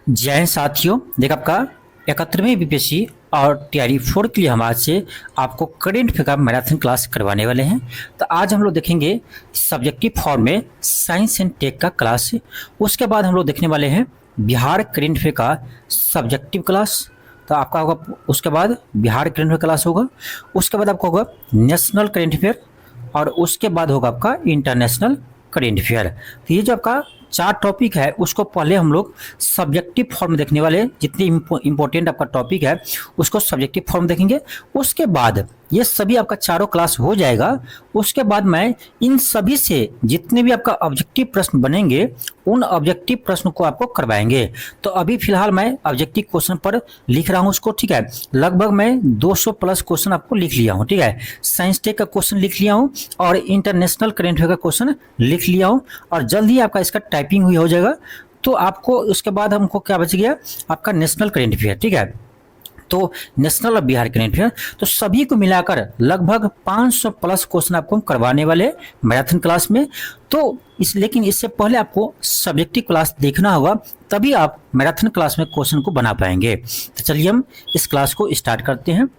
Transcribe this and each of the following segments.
जय हिंद साथियों। देखिए आपका 71वें बीपीएससी और तैयारी 4 के लिए हम आज से आपको करेंट अफेयर का मैराथन क्लास करवाने वाले हैं। तो आज हम लोग देखेंगे सब्जेक्टिव फॉर्म में साइंस एंड टेक का क्लास। उसके बाद हम लोग देखने वाले हैं बिहार करेंट अफेयर का सब्जेक्टिव क्लास। तो आपका होगा उसके बाद बिहार करेंट अफेयर क्लास होगा। उसके बाद आपका होगा नेशनल करेंट अफेयर और उसके बाद होगा आपका इंटरनेशनल करेंट अफेयर। तो ये जो आपका 4 टॉपिक है उसको पहले हम लोग सब्जेक्टिव फॉर्म में देखने वाले हैं। जितनी इंपॉर्टेंट आपका टॉपिक है उसको सब्जेक्टिव फॉर्म देखेंगे। उसके बाद ये सभी आपका चारों क्लास हो जाएगा। उसके बाद मैं इन सभी से जितने भी आपका ऑब्जेक्टिव प्रश्न बनेंगे उन ऑब्जेक्टिव प्रश्न को आपको करवाएंगे। तो अभी फिलहाल मैं ऑब्जेक्टिव क्वेश्चन पर लिख रहा हूँ उसको, ठीक है। लगभग मैं 200 प्लस क्वेश्चन आपको लिख लिया हूँ, ठीक है। साइंस टेक का क्वेश्चन लिख लिया हूँ और इंटरनेशनल करेंट अफेयर का क्वेश्चन लिख लिया हूँ और जल्द ही आपका इसका टाइपिंग हुई हो जाएगा। तो आपको उसके बाद हमको क्या बच गया, आपका नेशनल करेंट अफेयर, ठीक है। तो नेशनल और बिहार करेंट अफेयर तो सभी को मिलाकर लगभग 500 प्लस क्वेश्चन आपको हम करवाने वाले मैराथन क्लास में। तो लेकिन इससे पहले आपको सब्जेक्टिव क्लास देखना होगा, तभी आप मैराथन क्लास में क्वेश्चन को बना पाएंगे। तो चलिए हम इस क्लास को स्टार्ट करते हैं।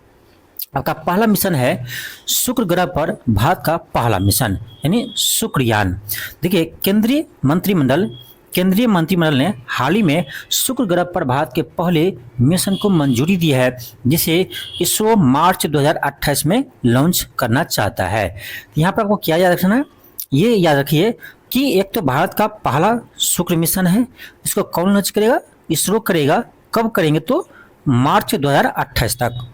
आपका पहला मिशन है शुक्र ग्रह पर भारत का पहला मिशन यानी शुक्रयान। देखिए केंद्रीय मंत्रिमंडल ने हाल ही में शुक्र ग्रह पर भारत के पहले मिशन को मंजूरी दी है, जिसे इसरो मार्च 2028 में लॉन्च करना चाहता है। यहाँ पर आपको क्या याद रखना है, ये याद रखिए कि एक तो भारत का पहला शुक्र मिशन है, इसको कौन लॉन्च करेगा, इसरो करेगा। कब करेंगे, तो मार्च 2028 तक।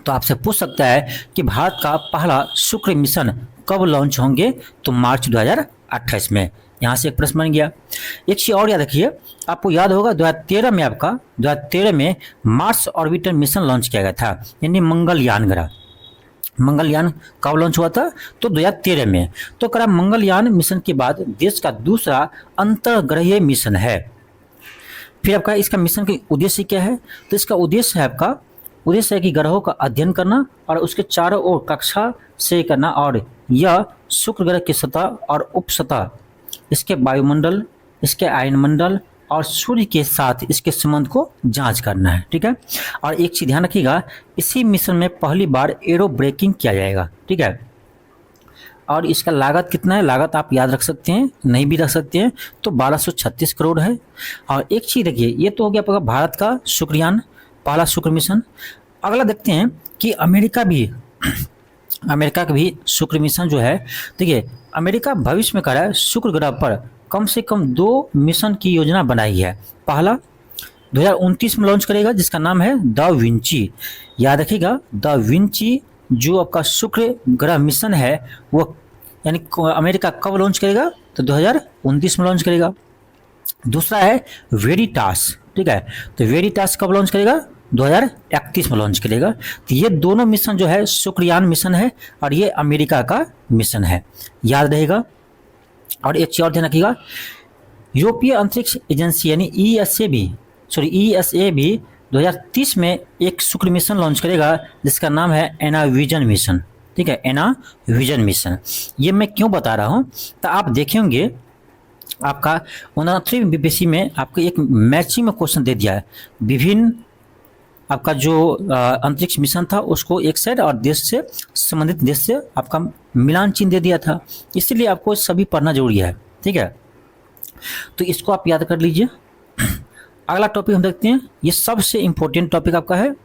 तो आपसे पूछ सकता है कि भारत का पहला शुक्र मिशन कब लॉन्च होंगे, तो मार्च 2028 में। यहाँ से एक प्रश्न बन गया। एक चीज और याद रखिए, आपको याद होगा 2013 में मार्स ऑर्बिटर मिशन लॉन्च किया गया था, यानी मंगलयान ग्रह। मंगलयान कब लॉन्च हुआ था, तो 2013 में। तो करा मंगलयान मिशन के बाद देश का दूसरा अंतर्ग्रहीय मिशन है। फिर आपका इसका मिशन का उद्देश्य क्या है, तो इसका उद्देश्य है कि ग्रहों का अध्ययन करना और उसके चारों ओर कक्षा से करना, और यह शुक्र ग्रह की सतह और उपसतह, इसके वायुमंडल, इसके आयनमंडल और सूर्य के साथ इसके संबंध को जांच करना है, ठीक है। और एक चीज ध्यान रखिएगा, इसी मिशन में पहली बार एरो ब्रेकिंग किया जाएगा, ठीक है। और इसका लागत कितना है, लागत आप याद रख सकते हैं, नहीं भी रख सकते हैं, तो 1236 करोड़ है। और एक चीज देखिए, ये तो हो गया आपका भारत का शुक्रयान, पहला शुक्र मिशन। अगला देखते हैं कि अमेरिका का भी शुक्र मिशन जो है, देखिए अमेरिका भविष्य में कर रहा है शुक्र ग्रह पर कम से कम 2 मिशन की योजना बनाई है। पहला 2029 में लॉन्च करेगा, जिसका नाम है द विंची। याद रखिएगा, द विंची जो आपका शुक्र ग्रह मिशन है वो यानी अमेरिका कब लॉन्च करेगा, तो 2029 में लॉन्च करेगा। दूसरा है वेरिटास, ठीक है। तो वेरिटास कब लॉन्च करेगा, 2031 में लॉन्च करेगा। तो ये दोनों मिशन जो है शुक्रयान मिशन है और ये अमेरिका का मिशन है, याद रहेगा। और एक चीज और ध्यान रखिएगा, यूरोपीय अंतरिक्ष एजेंसी यानी ईएसए भी 2030 में एक शुक्र मिशन लॉन्च करेगा, जिसका नाम है एनाविजन मिशन, ठीक है। एनाविजन मिशन ये मैं क्यों बता रहा हूँ, तो आप देखेंगे आपका 29वीं बीपीएससी में आपको एक मैचिंग में क्वेश्चन दे दिया है। विभिन्न आपका जो अंतरिक्ष मिशन था उसको एक साइड और देश से संबंधित देश से आपका मिलान चिन्ह दे दिया था, इसलिए आपको सभी पढ़ना जरूरी है, ठीक है। तो इसको आप याद कर लीजिए। अगला टॉपिक हम देखते हैं, ये सबसे इंपॉर्टेंट टॉपिक आपका है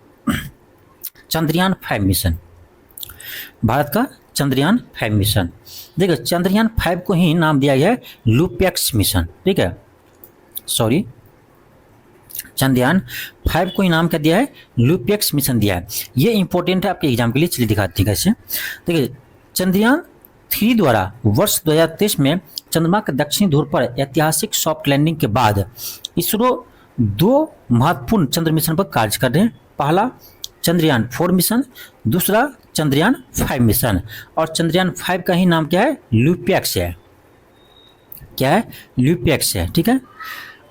चंद्रयान 5 मिशन। भारत का चंद्रयान 5 मिशन, देखिए चंद्रयान 5 को ही नाम दिया गया है लुपेक्स मिशन, ठीक है। चंद्रयान 5 को इनाम क्या दिया है, लुपेक्स मिशन दिया है। ये इंपॉर्टेंट है आपके एग्जाम के लिए, चलिए दिखाते हैं कैसे। देखिए चंद्रयान 3 द्वारा वर्ष 2023 में चंद्रमा के दक्षिणी ध्रुव पर ऐतिहासिक सॉफ्ट लैंडिंग के बाद इसरो 2 महत्वपूर्ण चंद्र मिशन पर कार्य कर रहे हैं। पहला चंद्रयान 4 मिशन, दूसरा चंद्रयान 5 मिशन। और चंद्रयान 5 का ही नाम क्या है, लुपेक्स है। क्या है, लुपेक्स है, ठीक है।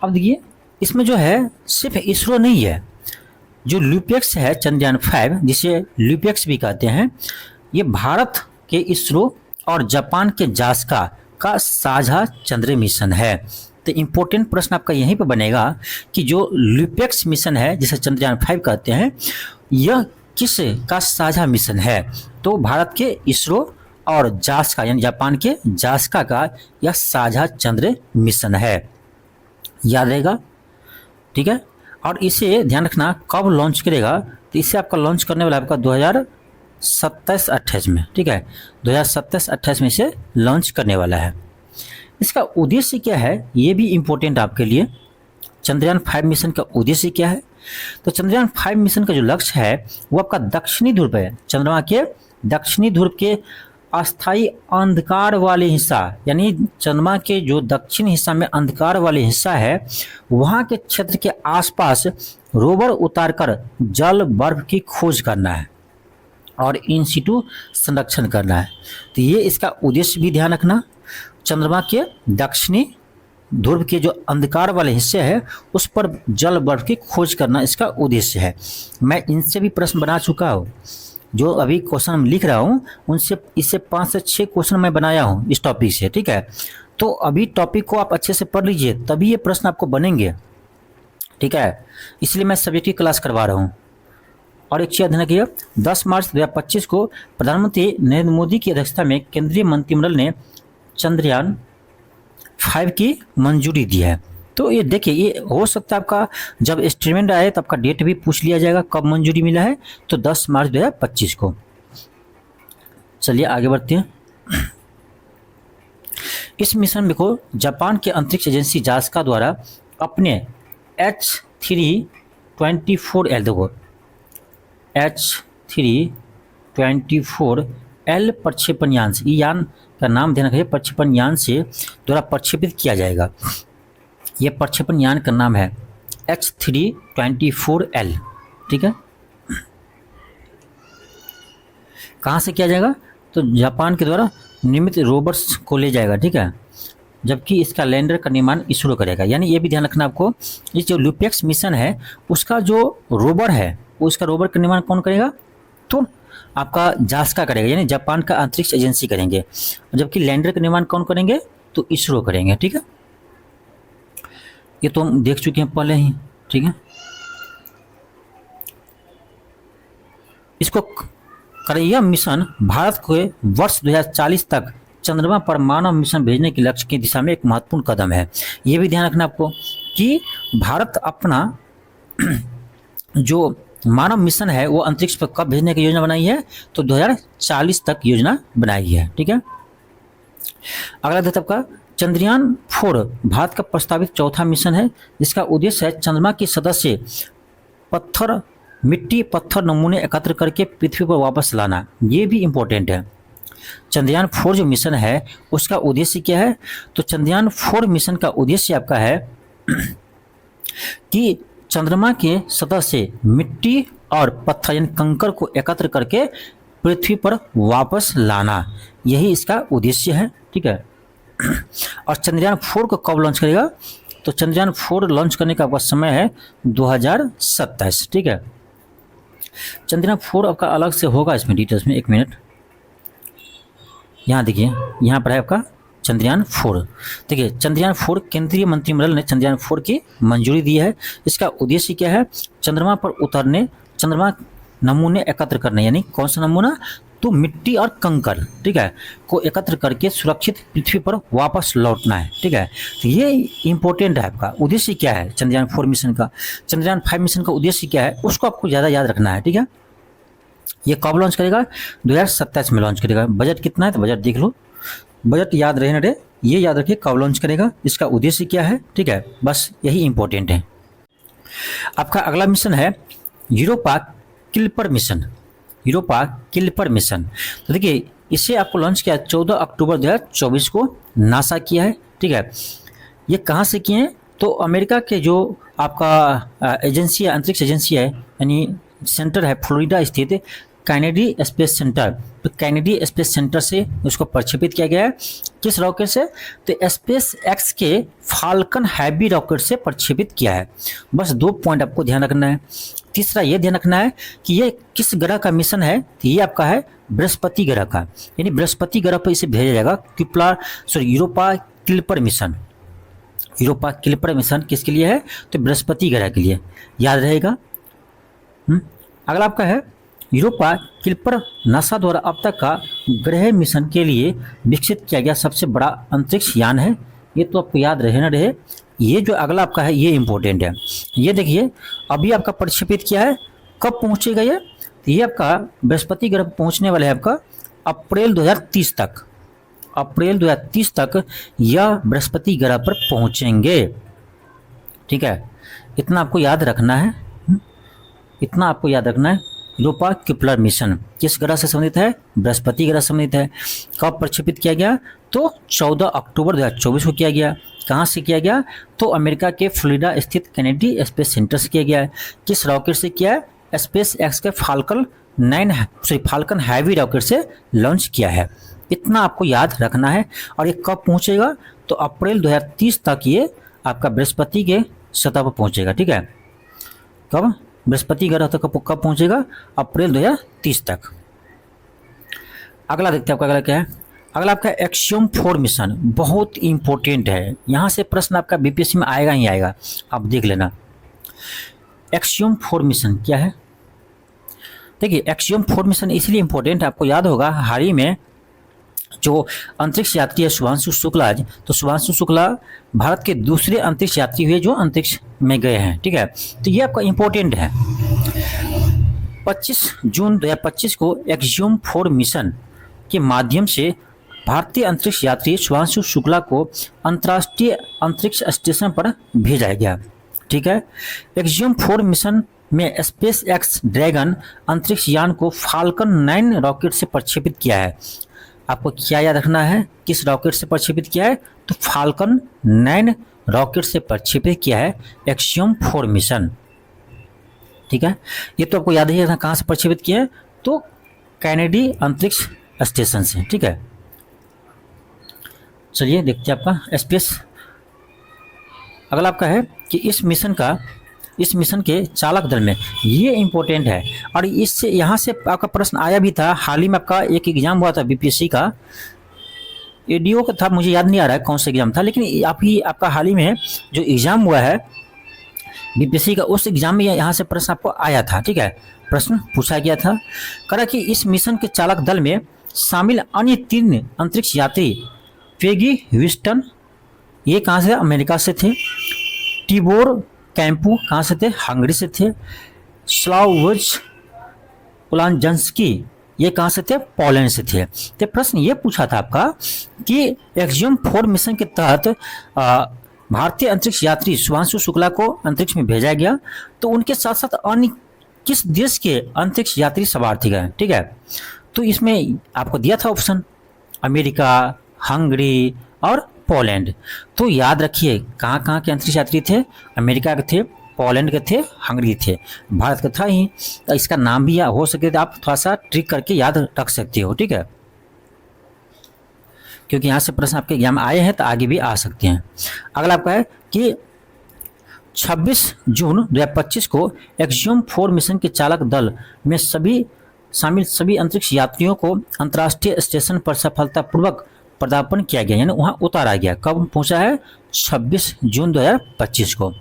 अब देखिए इसमें जो है सिर्फ इसरो नहीं है, जो लुपेक्स है चंद्रयान 5, जिसे लुपेक्स भी कहते हैं, ये भारत के इसरो और जापान के जास्का का साझा चंद्र मिशन है। तो इम्पोर्टेंट प्रश्न आपका यहीं पर बनेगा कि जो लुपेक्स मिशन है जिसे चंद्रयान 5 कहते हैं, यह किस का साझा मिशन है? तो भारत के इसरो और जास्का यानी जापान के जास्का का यह साझा चंद्र मिशन है, याद रहेगा, ठीक है। और इसे ध्यान रखना कब लॉन्च करेगा, तो इसे आपका लॉन्च करने वाला आपका 2027-28 में, ठीक है, 2027-28 में इसे लॉन्च करने वाला है। इसका उद्देश्य क्या है ये भी इम्पोर्टेंट आपके लिए। चंद्रयान 5 मिशन का उद्देश्य क्या है? तो चंद्रयान 5 मिशन का जो लक्ष्य है वो आपका दक्षिणी ध्रुव है, चंद्रमा के दक्षिणी ध्रुव के अस्थायी अंधकार वाले हिस्सा, यानी चंद्रमा के जो दक्षिण हिस्सा में अंधकार वाले हिस्सा है वहां के क्षेत्र के आसपास रोवर उतारकर जल बर्फ की खोज करना है और इन सिटू संरक्षण करना है। तो ये इसका उद्देश्य भी ध्यान रखना। चंद्रमा के दक्षिणी ध्रुव के जो अंधकार वाले हिस्से हैं उस पर जल बर्फ की खोज करना इसका उद्देश्य है। मैं इनसे भी प्रश्न बना चुका हूँ, जो अभी क्वेश्चन लिख रहा हूँ उनसे इससे 5 से 6 क्वेश्चन मैं बनाया हूँ इस टॉपिक से, ठीक है। तो अभी टॉपिक को आप अच्छे से पढ़ लीजिए तभी ये प्रश्न आपको बनेंगे, ठीक है, इसलिए मैं सब्जेक्ट की क्लास करवा रहा हूँ। और एक चीज़ ध्यान रखिए, 10 मार्च 2025 को प्रधानमंत्री नरेंद्र मोदी की अध्यक्षता में केंद्रीय मंत्रिमंडल ने चंद्रयान 5 की मंजूरी दी है। तो ये देखिए, ये हो सकता है आपका जब एस्टिमेट आए तो आपका डेट भी पूछ लिया जाएगा कब मंजूरी मिला है, तो 10 मार्च 2025 को। चलिए आगे बढ़ते हैं। इस मिशन में को जापान के अंतरिक्ष एजेंसी जास्का द्वारा अपने H324L, देखो H324L प्रक्षेपण यान से, यान का नाम ध्यान रखिए, प्रक्षेपण यान से द्वारा प्रक्षेपित किया जाएगा। यह प्रक्षेपण यान का नाम है H324L, ठीक है। कहाँ से किया जाएगा? तो जापान के द्वारा निर्मित रोवर्स को ले जाएगा, ठीक है, जबकि इसका लैंडर का निर्माण इसरो करेगा। यानी ये भी ध्यान रखना आपको, इस जो लुपेक्स मिशन है उसका जो रोवर है उसका रोवर का निर्माण कौन करेगा? तो आपका जास्का करेगा, यानी जापान का अंतरिक्ष एजेंसी करेंगे, जबकि लैंडर का निर्माण कौन करेंगे? तो इसरो करेंगे, ठीक है। ये तो हम देख चुके हैं पहले ही, ठीक है। इसको यह मिशन भारत को वर्ष 2040 तक चंद्रमा पर मानव मिशन भेजने के लक्ष्य की दिशा में एक महत्वपूर्ण कदम है। ये भी ध्यान रखना आपको कि भारत अपना जो मानव मिशन है वो अंतरिक्ष पर कब भेजने की योजना बनाई है? तो 2040 तक योजना बनाई है, ठीक है। अगला देखते आपका चंद्रयान 4 भारत का प्रस्तावित चौथा मिशन है, जिसका उद्देश्य है चंद्रमा की सदस्य मिट्टी पत्थर नमूने एकत्र करके पृथ्वी पर वापस लाना। ये भी इम्पोर्टेंट है। चंद्रयान 4 जो मिशन है उसका उद्देश्य क्या है? तो चंद्रयान 4 मिशन का उद्देश्य आपका है कि चंद्रमा के सतह से मिट्टी और पत्थर यानी कंकड़ को एकत्र करके पृथ्वी पर वापस लाना, यही इसका उद्देश्य है, ठीक है। और चंद्रयान 4 को कब लॉन्च करेगा? तो चंद्रयान 4 लॉन्च करने का आपका समय है 2027, ठीक है। चंद्रयान 4 आपका अलग से होगा इसमें डिटेल्स में, 1 मिनट, यहाँ देखिए, यहाँ पर है आपका चंद्रयान 4। देखिए चंद्रयान 4 केंद्रीय मंत्रिमंडल ने चंद्रयान 4 की मंजूरी दी है। इसका उद्देश्य क्या है? चंद्रमा पर उतरने, चंद्रमा नमूने एकत्र करने, यानी कौन सा नमूना? तो मिट्टी और कंकड़, ठीक है, को एकत्र करके सुरक्षित पृथ्वी पर वापस लौटना है, ठीक है। तो ये इंपॉर्टेंट है आपका उद्देश्य क्या है चंद्रयान 4 मिशन का। चंद्रयान 5 मिशन का उद्देश्य क्या है उसको आपको ज़्यादा याद रखना है, ठीक है। ये कब लॉन्च करेगा? 2027 में लॉन्च करेगा। बजट कितना है? तो बजट देख लो, बजट याद रहे ना रे, ये याद रखिए कब लॉन्च करेगा, इसका उद्देश्य क्या है, ठीक है, बस यही इंपॉर्टेंट है। आपका अगला मिशन है Europa clipper mission. Europa clipper mission, तो देखिए इसे आपको लॉन्च किया 14 अक्टूबर 2024 को नासा किया है, ठीक है। ये कहाँ से किए हैं? तो अमेरिका के जो आपका एजेंसी है, अंतरिक्ष एजेंसी है, यानी सेंटर है फ्लोरिडा स्थित कैनेडी स्पेस सेंटर। तो कैनेडी स्पेस सेंटर से उसको प्रक्षेपित किया गया है। किस रॉकेट से? तो स्पेस एक्स के फाल्कन हैवी रॉकेट से प्रक्षेपित किया है। बस 2 पॉइंट आपको ध्यान रखना है। तीसरा ये ध्यान रखना है कि ये किस ग्रह का मिशन है? तो ये आपका है बृहस्पति ग्रह का, यानी बृहस्पति ग्रह पर इसे भेजा जाएगा Europa clipper mission. Europa clipper mission किसके लिए है? तो बृहस्पति ग्रह के लिए, याद रहेगा। अगला आपका है यूरोपा क्लिपर नासा द्वारा अब तक का ग्रह मिशन के लिए विकसित किया गया सबसे बड़ा अंतरिक्ष यान है। ये तो आपको याद रहे ना रहे। ये जो अगला आपका है ये इंपॉर्टेंट है। ये देखिए अभी आपका प्रक्षेपित किया है, कब पहुंचेगा ये? तो ये आपका बृहस्पति ग्रह पहुंचने वाला है आपका अप्रैल 2030 तक। अप्रैल 2030 तक यह बृहस्पति ग्रह पर पहुंचेंगे। ठीक है, इतना आपको याद रखना है। इतना आपको याद रखना है। यूरोपा क्लिपर मिशन किस ग्रह से संबंधित है? बृहस्पति ग्रह से संबंधित है। कब प्रक्षेपित किया गया? तो 14 अक्टूबर 2024 को किया गया। कहाँ से किया गया? तो अमेरिका के फ्लोरिडा स्थित कैनेडी स्पेस सेंटर से किया गया है। किस रॉकेट से किया है? स्पेस एक्स के फाल्कन हैवी रॉकेट से लॉन्च किया है। इतना आपको याद रखना है। और ये कब पहुंचेगा? तो अप्रैल 2030 तक ये आपका बृहस्पति के सतह पर पहुंचेगा। ठीक है, कब? बृहस्पति ग्रह तक कब पहुंचेगा? अप्रैल 2030 तक। अगला देखते हैं आपका अगला क्या है। अगला आपका एक्सियम 4 मिशन बहुत इंपॉर्टेंट है। यहाँ से प्रश्न आपका बीपीएससी में आएगा ही आएगा, आप देख लेना। एक्सियम 4 मिशन क्या है? देखिए एक्सियम 4 मिशन इसलिए इंपॉर्टेंट है, आपको याद होगा हाल ही में जो अंतरिक्ष यात्री है शुभांशु शुक्ला, तो शुभांशु शुक्ला भारत के दूसरे अंतरिक्ष यात्री हुए जो अंतरिक्ष में गए हैं। ठीक है, तो ये आपका इंपॉर्टेंट है। 25 जून 2025 को एक्सियम 4 मिशन के माध्यम से भारतीय अंतरिक्ष यात्री शुभांशु शुक्ला को अंतर्राष्ट्रीय अंतरिक्ष स्टेशन पर भेजा गया। ठीक है, एक्सियम 4 मिशन में स्पेस एक्स ड्रैगन अंतरिक्ष यान को फाल्कन 9 रॉकेट से प्रक्षेपित किया है। आपको क्या याद रखना है? किस रॉकेट से प्रक्षेपित किया है? तो फाल्कन 9 रॉकेट से प्रक्षेपित किया है एक्सियम 4 मिशन। ठीक है, ये तो आपको याद ही रखना कहाँ से प्रक्षेपित किया है? तो कैनेडी अंतरिक्ष स्टेशन से। ठीक है, चलिए देखते हैं आपका स्पेस। अगला आपका है कि इस मिशन के चालक दल में, ये इंपॉर्टेंट है। और इससे यहाँ से आपका प्रश्न आया भी था। हाल ही में आपका एक एग्जाम हुआ था बीपीएससी का, एडीओ का था, मुझे याद नहीं आ रहा है कौन सा एग्जाम था, लेकिन आपका हाल ही में जो एग्जाम हुआ है बीपीएससी का, उस एग्जाम में यहाँ से प्रश्न आपको आया था। ठीक है, प्रश्न पूछा गया था, कहा कि इस मिशन के चालक दल में शामिल अन्य 3 अंतरिक्ष यात्री पेगी ह्यूस्टन, ये कहाँ से? अमेरिका से थे। टिबोर कैंपू कहाँ से थे? हंगरी से थे। स्लावोज उलानजंस्की, ये कहाँ से थे? पोलैंड से थे। तो प्रश्न ये पूछा था आपका कि एक्सियम 4 मिशन के तहत भारतीय अंतरिक्ष यात्री शुभांशु शुक्ला को अंतरिक्ष में भेजा गया, तो उनके साथ साथ अन्य किस देश के अंतरिक्ष यात्री सवार थे गए? ठीक है, तो इसमें आपको दिया था ऑप्शन अमेरिका, हंगरी और पोलैंड। तो याद रखिए कहाँ कहाँ के अंतरिक्ष यात्री थे? अमेरिका के थे, पोलैंड के थे, हंगरी थे, भारत का था ही। तो इसका नाम भी हो सके तो आप थोड़ा सा ट्रिक करके याद रख सकते हो। ठीक है, क्योंकि यहाँ से प्रश्न आपके एग्जाम आए हैं तो आगे भी आ सकते हैं। अगला आपका है कि 26 जून 2025 को एक्सियम 4 मिशन के चालक दल में शामिल सभी अंतरिक्ष यात्रियों को अंतर्राष्ट्रीय स्टेशन पर सफलतापूर्वक पदार्पण किया गया, यानी वहां उतारा गया। कब पहुंचा है? 26 जून 2025 को।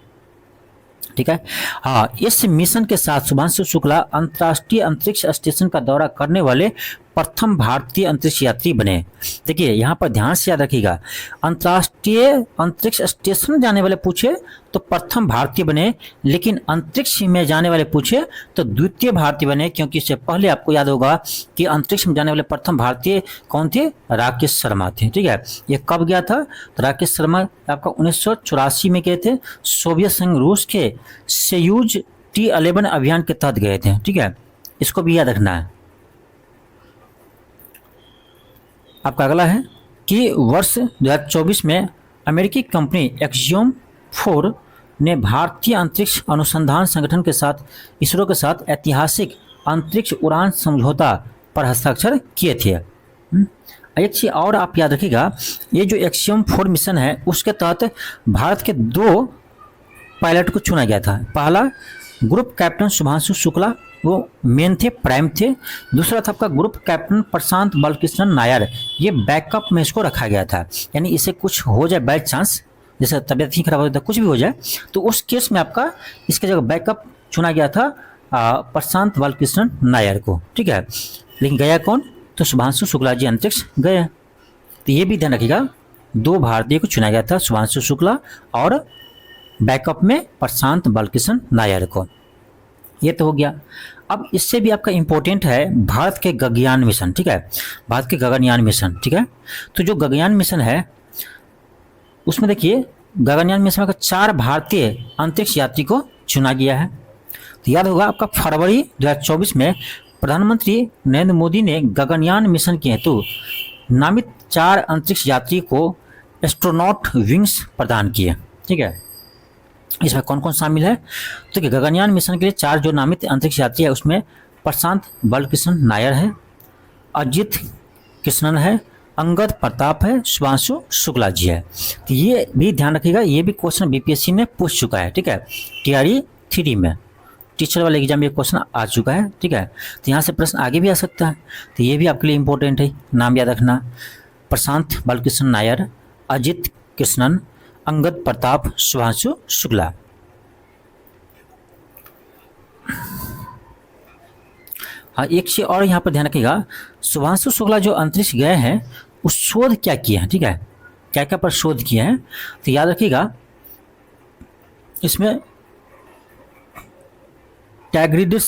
ठीक है, हाँ, इस मिशन के साथ शुभांशु शुक्ला अंतर्राष्ट्रीय अंतरिक्ष स्टेशन का दौरा करने वाले प्रथम भारतीय अंतरिक्ष यात्री बने। देखिए यहाँ पर ध्यान से याद रखिएगा, अंतर्राष्ट्रीय अंतरिक्ष स्टेशन जाने वाले पूछे तो प्रथम भारतीय बने, लेकिन अंतरिक्ष में जाने वाले पूछे तो द्वितीय भारतीय बने, क्योंकि इससे पहले आपको याद होगा कि अंतरिक्ष में जाने वाले प्रथम भारतीय कौन थे? राकेश शर्मा थे। ठीक है, ये कब गया था? तो राकेश शर्मा आपका 1984 में गए थे, सोवियत संघ रूस के सोयूज T11 अभियान के तहत गए थे। ठीक है, इसको भी याद रखना है। आपका अगला है कि वर्ष 2024 में अमेरिकी कंपनी एक्सियम 4 ने भारतीय अंतरिक्ष अनुसंधान संगठन के साथ इसरो के साथ ऐतिहासिक अंतरिक्ष उड़ान समझौता पर हस्ताक्षर किए थे। एक चीज और आप याद रखिएगा, ये जो एक्सियम 4 मिशन है उसके तहत भारत के 2 पायलट को चुना गया था। पहला ग्रुप कैप्टन शुभांशु शुक्ला, वो मेन थे, प्राइम थे। दूसरा था आपका ग्रुप कैप्टन प्रशांत बालकृष्णन नायर, ये बैकअप में इसको रखा गया था, यानी इसे कुछ हो जाए बाय चांस जैसे तबीयत ही खराब हो जाता है, कुछ भी हो जाए, तो उस केस में आपका इसका जगह बैकअप चुना गया था प्रशांत बालकृष्णन नायर को, ठीक है। लेकिन गया कौन? तो शुभांशु शुक्ला जी अंतरिक्ष गए। तो ये भी ध्यान रखिएगा, 2 भारतीय को चुना गया था, शुभांशु शुक्ला और बैकअप में प्रशांत बालकृष्णन नायर को। ये तो हो गया। अब इससे भी आपका इंपॉर्टेंट है भारत के गगनयान मिशन, ठीक है, भारत के गगनयान मिशन, ठीक है। तो जो गगनयान मिशन है उसमें देखिए गगनयान मिशन का 4 भारतीय अंतरिक्ष यात्री को चुना गया है। तो याद होगा आपका फरवरी 2024 में प्रधानमंत्री नरेंद्र मोदी ने गगनयान मिशन के हेतु नामित 4 अंतरिक्ष यात्री को एस्ट्रोनॉट विंग्स प्रदान किए, ठीक है। इसमें कौन कौन शामिल है? तो गगनयान मिशन के लिए 4 जो नामित अंतरिक्ष यात्री है उसमें प्रशांत बालकृष्णन नायर है, अजित कृष्णन है, अंगद प्रताप है, शुभांशु शुक्ला जी है। तो ये भी ध्यान रखिएगा, ये भी क्वेश्चन बीपीएससी ने पूछ चुका है, ठीक है। टीआरई 3 में टीचर वाले एग्जाम में ये क्वेश्चन आ चुका है, ठीक है। तो यहाँ से प्रश्न आगे भी आ सकता है, तो ये भी आपके लिए इंपॉर्टेंट है, नाम याद रखना, प्रशांत बालकृष्णन नायर, अजित कृष्णन, अंगद प्रताप, शुभांशु शुक्ला। हाँ, एक चीज और यहाँ पर ध्यान रखिएगा, शुभांशु शुक्ला जो अंतरिक्ष गए हैं उस शोध क्या किए हैं, ठीक है, क्या क्या पर शोध किए हैं, तो याद रखिएगा इसमें टैग्रिडिस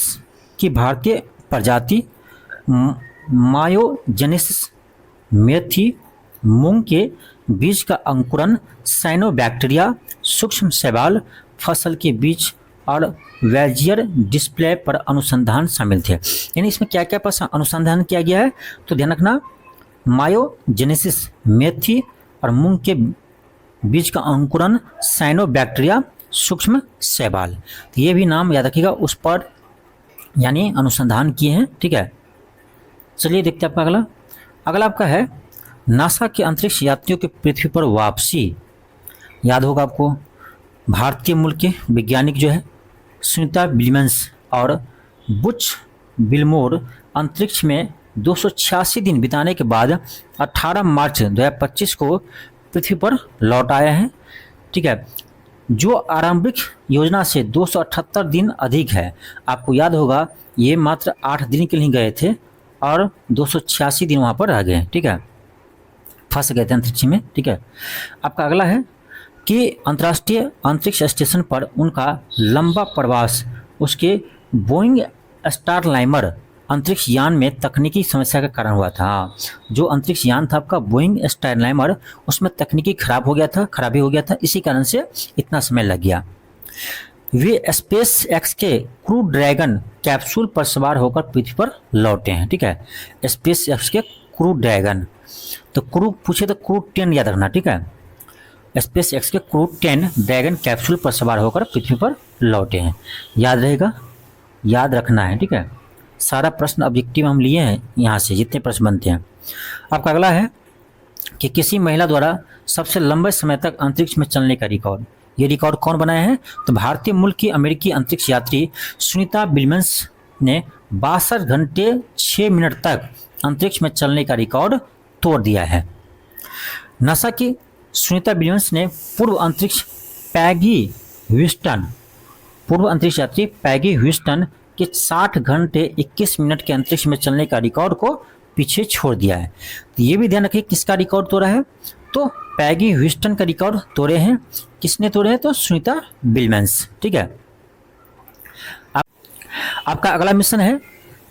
की भारतीय प्रजाति, मायोजेनेसिस, मेथी, मूंग के बीज का अंकुरन, साइनोबैक्टीरिया, सूक्ष्म शैवाल, फसल के बीज और वेजियर डिस्प्ले पर अनुसंधान शामिल थे। यानी इसमें क्या क्या पर अनुसंधान किया गया है, तो ध्यान रखना, मायोजेनेसिस, मेथी और मूंग के बीज का अंकुरन, साइनोबैक्टीरिया, सूक्ष्म शैवाल। तो ये भी नाम याद रखिएगा, उस पर यानी अनुसंधान किए हैं, ठीक है। चलिए देखते हैं आपका अगला आपका है नासा के अंतरिक्ष यात्रियों की पृथ्वी पर वापसी। याद होगा आपको, भारतीय मूल के वैज्ञानिक जो है सुनीता विलियम्स और बुच विल्मोर अंतरिक्ष में 286 दिन बिताने के बाद 18 मार्च 2025 को पृथ्वी पर लौट आए हैं, ठीक है। जो आरंभिक योजना से 278 दिन अधिक है। आपको याद होगा ये मात्र 8 दिन के लिए गए थे और 286 दिन वहाँ पर रह गए, ठीक है, फंस गए थे अंतरिक्ष में, ठीक है। आपका अगला है कि अंतर्राष्ट्रीय अंतरिक्ष स्टेशन पर उनका लंबा प्रवास उसके बोइंग स्टारलाइनर अंतरिक्ष यान में तकनीकी समस्या का कारण हुआ था। जो अंतरिक्ष यान था आपका बोइंग स्टारलाइनर, उसमें तकनीकी खराबी हो गया था, इसी कारण से इतना समय लग गया। वे स्पेस एक्स के क्रू ड्रैगन कैप्सूल पर सवार होकर पृथ्वी पर लौटे हैं, ठीक है। स्पेस एक्स के क्रू ड्रैगन, तो क्रू पूछे तो क्रू 10 याद रखना, ठीक है। स्पेस एक्स के क्रू 10 ड्रैगन कैप्सूल पर सवार होकर पृथ्वी पर लौटे हैं। याद रहेगा, याद रखना है, ठीक है। सारा प्रश्न ऑब्जेक्टिव हम लिए हैं यहाँ से, जितने प्रश्न बनते हैं। आपका अगला है कि किसी महिला द्वारा सबसे लंबे समय तक अंतरिक्ष में चलने का रिकॉर्ड, ये रिकॉर्ड कौन बनाया है? तो भारतीय मूल की अमेरिकी अंतरिक्ष यात्री सुनीता विलियम्स ने 62 घंटे 6 मिनट तक अंतरिक्ष में चलने का रिकॉर्ड तोड़ दिया है। नासा की सुनीता विलियम्स ने पूर्व अंतरिक्ष यात्री पैगी ह्यूस्टन के 60 घंटे 21 मिनट के अंतरिक्ष में चलने का रिकॉर्ड को पीछे छोड़ दिया है। तो ये भी ध्यान रखिए किसका रिकॉर्ड तोड़ा है, तो पैगी ह्यूस्टन का रिकॉर्ड तोड़े हैं। किसने तोड़े हैं? तो सुनीता विलियम्स, ठीक है। आपका अगला मिशन है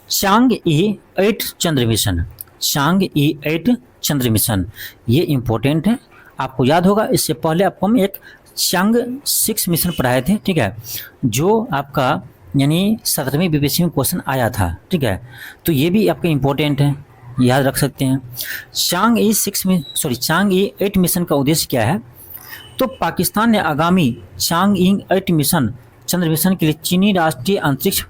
चांग-ई 8 चंद्र मिशन। चांग-ई 8 चंद्र मिशन ये इंपॉर्टेंट है, आपको याद होगा इससे पहले आपको हम एक चांग 6 मिशन पढ़ाए थे, ठीक है, जो आपका यानी 17वीं बीपीएससी में क्वेश्चन आया था, ठीक है। तो ये भी आपका इंपॉर्टेंट है, याद रख सकते हैं। चांग-ई 8 मिशन का उद्देश्य क्या है? तो पाकिस्तान ने आगामी चांग-ई 8 मिशन चंद्र मिशन के लिए चीनी राष्ट्रीय अंतरिक्ष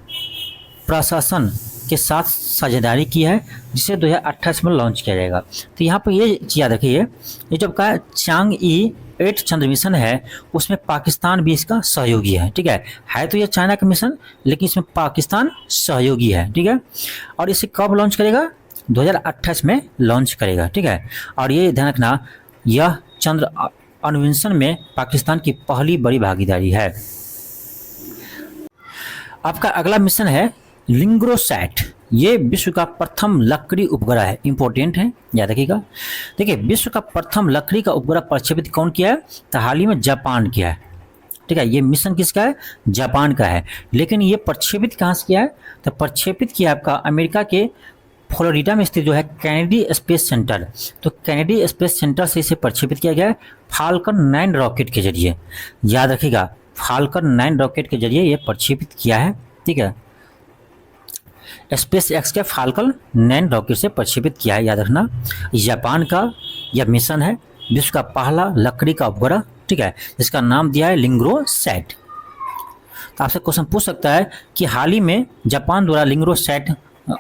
प्रशासन के साथ साझेदारी की है, जिसे 2028 में लॉन्च किया जाएगा। तो यहाँ पर ये याद रखिए, ये जब का चांग-ई 8 चंद्र मिशन है उसमें पाकिस्तान भी इसका सहयोगी है, ठीक है तो ये चाइना का मिशन, लेकिन इसमें पाकिस्तान सहयोगी है, ठीक है। और इसे कब लॉन्च करेगा? 2028 में लॉन्च करेगा, ठीक है। और ये ध्यान रखना, यह अन्वेषण में पाकिस्तान की पहली बड़ी भागीदारी है। आपका अगला मिशन है लिंग्रोसैट। ये विश्व का प्रथम लकड़ी उपग्रह है, इंपॉर्टेंट है, याद रखिएगा। देखिए, विश्व का प्रथम लकड़ी का उपग्रह प्रक्षेपित कौन किया है? तो हाल ही में जापान किया है, ठीक है। ये मिशन किसका है? जापान का है। लेकिन ये प्रक्षेपित कहाँ से किया है? तो प्रक्षेपित किया आपका अमेरिका के फ्लोरिडा में स्थित जो है कैनेडी स्पेस सेंटर। तो कैनेडी स्पेस सेंटर से इसे प्रक्षेपित किया गया है फाल्कन 9 रॉकेट के जरिए। याद रखिएगा, फाल्कन 9 रॉकेट के जरिए ये प्रक्षेपित किया है, ठीक है। स्पेस एक्स के फाल्कन 9 रॉकेट से प्रक्षेपित किया है, याद रखना। जापान का यह मिशन है, विश्व का पहला लकड़ी का उपग्रह, ठीक है, जिसका नाम दिया है लिंग्रोसैट। तो आपसे क्वेश्चन पूछ सकता है कि हाल ही में जापान द्वारा लिंग्रोसैट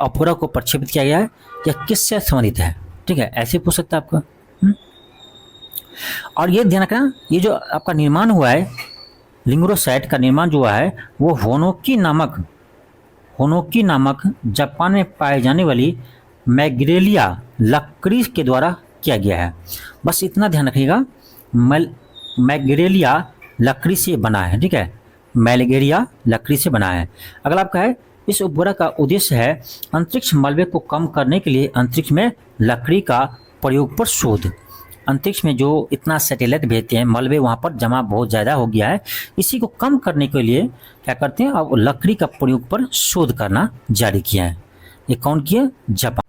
उपग्रह को प्रक्षेपित किया गया है, यह किससे संबंधित है, ठीक है, ऐसे पूछ सकता है आपका। और ये ध्यान रखना, ये जो आपका निर्माण हुआ है लिंग्रोसैट का निर्माण जो हुआ है वो होनोकी नामक जापान में पाए जाने वाली मैग्रेलिया लकड़ी के द्वारा किया गया है। बस इतना ध्यान रखिएगा, मैग्रेलिया लकड़ी से बना है, ठीक है, मैग्रेलिया लकड़ी से बना है। अगला आपका है, इस उपग्रह का उद्देश्य है अंतरिक्ष मलबे को कम करने के लिए अंतरिक्ष में लकड़ी का प्रयोग पर शोध। अंतरिक्ष में जो इतना सैटेलाइट भेजते हैं, मलबे वहाँ पर जमा बहुत ज़्यादा हो गया है, इसी को कम करने के लिए क्या करते हैं, अब लकड़ी का प्रयोग पर शोध करना जारी किया है। ये कौन किया? जापान।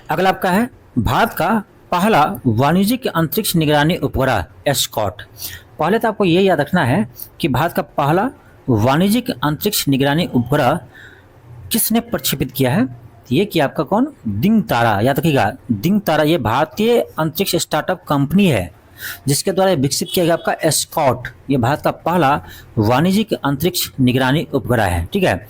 अगला आपका है, भारत का पहला वाणिज्यिक अंतरिक्ष निगरानी उपग्रह एस्कॉट। पहले तो आपको ये याद रखना है कि भारत का पहला वाणिज्यिक अंतरिक्ष निगरानी उपग्रह किसने प्रक्षेपित किया है? ये कि आपका कौन? दिंग तारा। याद रखिएगा, दिंग तारा ये भारतीय अंतरिक्ष स्टार्टअप कंपनी है जिसके द्वारा विकसित किया गया आपका एस्कॉट। ये भारत का पहला वाणिज्यिक अंतरिक्ष निगरानी उपग्रह है, ठीक है,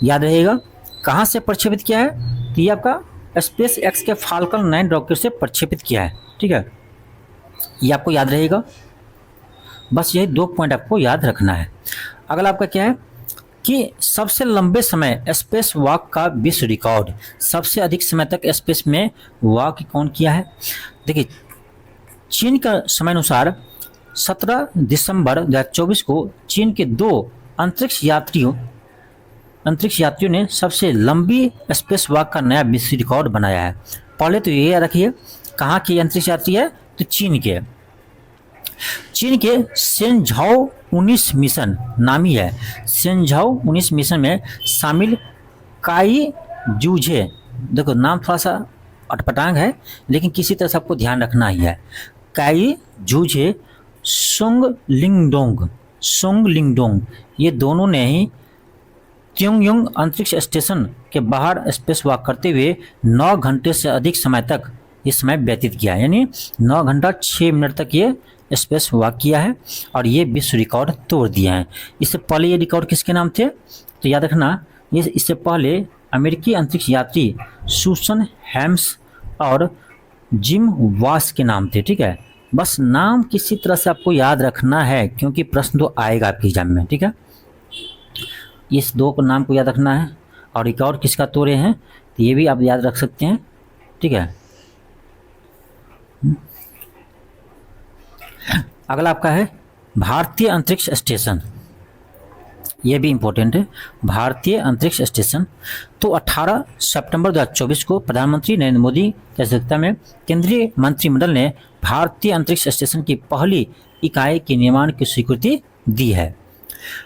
याद रहेगा। कहाँ से प्रक्षेपित किया है? तो ये आपका स्पेस एक्स के फाल्कन 9 रॉकेट से प्रक्षेपित किया है, ठीक है, ये आपको याद रहेगा। बस यही 2 पॉइंट आपको याद रखना है। अगला आपका क्या है कि सबसे लंबे समय स्पेस वॉक का विश्व रिकॉर्ड, सबसे अधिक समय तक स्पेस में वॉक कौन किया है? देखिए, चीन का समय अनुसार 17 दिसंबर 2024 को चीन के 2 अंतरिक्ष यात्रियों ने सबसे लंबी स्पेस वॉक का नया विश्व रिकॉर्ड बनाया है। पहले तो ये याद रखिए, कहाँ के अंतरिक्ष यात्री है? तो चीन के शेनझाओ 19 मिशन नामी है। शेनझाओ 19 मिशन में शामिल काई जूझे, देखो नाम थोड़ा सा अटपटांग है लेकिन किसी तरह से आपको ध्यान रखना ही है। काई जूझे सोंग लिंगडोंग ये दोनों ने ही त्योंगयंग अंतरिक्ष स्टेशन के बाहर स्पेस वॉक करते हुए 9 घंटे से अधिक समय तक ये समय व्यतीत किया, यानी 9 घंटा 6 मिनट तक ये स्पेस वॉक किया है और ये विश्व रिकॉर्ड तोड़ दिया है। इससे पहले ये रिकॉर्ड किसके नाम थे? तो याद रखना, ये इससे पहले अमेरिकी अंतरिक्ष यात्री सुसन हैम्स और जिम वास के नाम थे, ठीक है। बस नाम किसी तरह से आपको याद रखना है क्योंकि प्रश्न तो आएगा आपके एग्जाम में, ठीक है। इस 2 को नाम को याद रखना है और रिकॉर्ड किसका तोड़े हैं तो ये भी आप याद रख सकते हैं, ठीक है। अगला आपका है भारतीय अंतरिक्ष स्टेशन, ये भी इम्पोर्टेंट है। भारतीय अंतरिक्ष स्टेशन तो 18 सितंबर 2024 को प्रधानमंत्री नरेंद्र मोदी की अध्यक्षता में केंद्रीय मंत्रिमंडल ने भारतीय अंतरिक्ष स्टेशन की पहली इकाई के निर्माण की स्वीकृति दी है।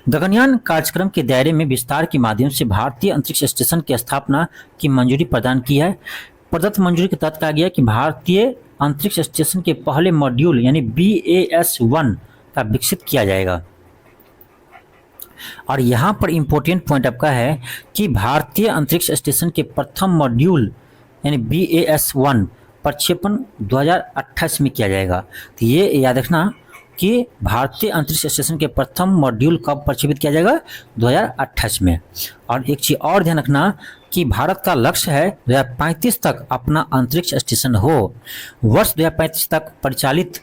गगनयान कार्यक्रम के दायरे में विस्तार के माध्यम से भारतीय अंतरिक्ष स्टेशन की स्थापना की मंजूरी प्रदान की है। प्रदत्त मंजूरी के तहत कहा गया कि भारतीय अंतरिक्ष स्टेशन के पहले मॉड्यूल यानी BAS-1 का विकसित किया जाएगा। और यहाँ पर इम्पोर्टेंट पॉइंट आपका है कि भारतीय अंतरिक्ष स्टेशन के प्रथम मॉड्यूल यानी BAS-1 प्रक्षेपण 2028 में किया जाएगा। तो ये याद रखना कि भारतीय अंतरिक्ष स्टेशन के प्रथम मॉड्यूल कब प्रक्षेपित किया जाएगा? 2028 में। और एक चीज़ और ध्यान रखना कि भारत का लक्ष्य है 2035 तक अपना अंतरिक्ष स्टेशन हो। वर्ष 2035 तक परिचालित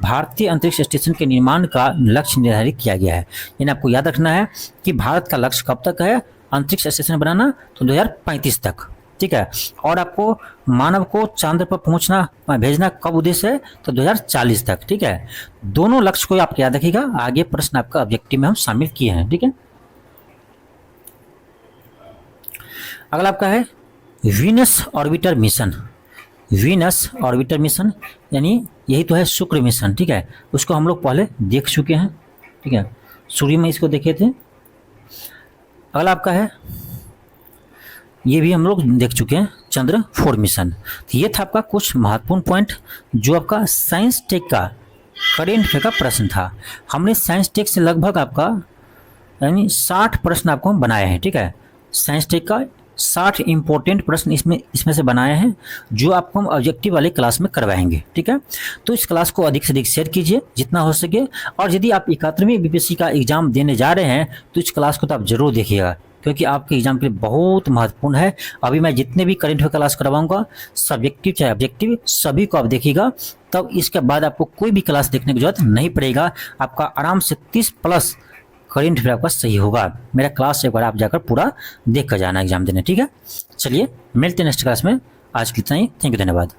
भारतीय अंतरिक्ष स्टेशन के निर्माण का लक्ष्य निर्धारित किया गया है। यानी आपको याद रखना है कि भारत का लक्ष्य कब तक है अंतरिक्ष स्टेशन बनाना? तो 2035 तक, ठीक है। और आपको मानव को चांद पर पहुंचना भेजना कब उद्देश्य है, तो 2040 तक, ठीक है। दोनों लक्ष्य को आप याद रखिएगा, आगे प्रश्न आपका ऑब्जेक्टिव में हम शामिल किए हैं, ठीक है। अगला आपका है Venus orbiter mission. Venus orbiter mission यानी यही तो है शुक्र मिशन, ठीक है। उसको हम लोग पहले देख चुके हैं, ठीक है, सूर्य में इसको देखे थे। अगला आपका है, ये भी हम लोग देख चुके हैं, चंद्र 4 मिशन। तो ये था आपका कुछ महत्वपूर्ण पॉइंट जो आपका साइंस टेक का करेंट अफेयर का प्रश्न था। हमने साइंस टेक से लगभग आपका यानी 60 प्रश्न आपको हम बनाए हैं, ठीक है। साइंस टेक का 60 इंपॉर्टेंट प्रश्न इसमें से बनाए हैं जो आपको हम ऑब्जेक्टिव वाले क्लास में करवाएंगे, ठीक है। तो इस क्लास को अधिक से अधिक शेयर कीजिए जितना हो सके, और यदि आप 71वीं बीपीएससी का एग्जाम देने जा रहे हैं तो इस क्लास को तो आप जरूर देखिएगा, क्योंकि आपके एग्जाम के लिए बहुत महत्वपूर्ण है। अभी मैं जितने भी करेंट अफेयर क्लास करवाऊंगा, सब्जेक्टिव चाहे ऑब्जेक्टिव, सभी को आप देखिएगा, तब इसके बाद आपको कोई भी क्लास देखने की जरूरत नहीं पड़ेगा। आपका आराम से 30+ करेंट अफेयर आपका सही होगा। मेरा क्लास एक बार आप जाकर पूरा देख कर जाना एग्जाम देने, ठीक है। चलिए मिलते हैं नेक्स्ट क्लास में, आज के लिए इतना ही। थैंक यू, धन्यवाद।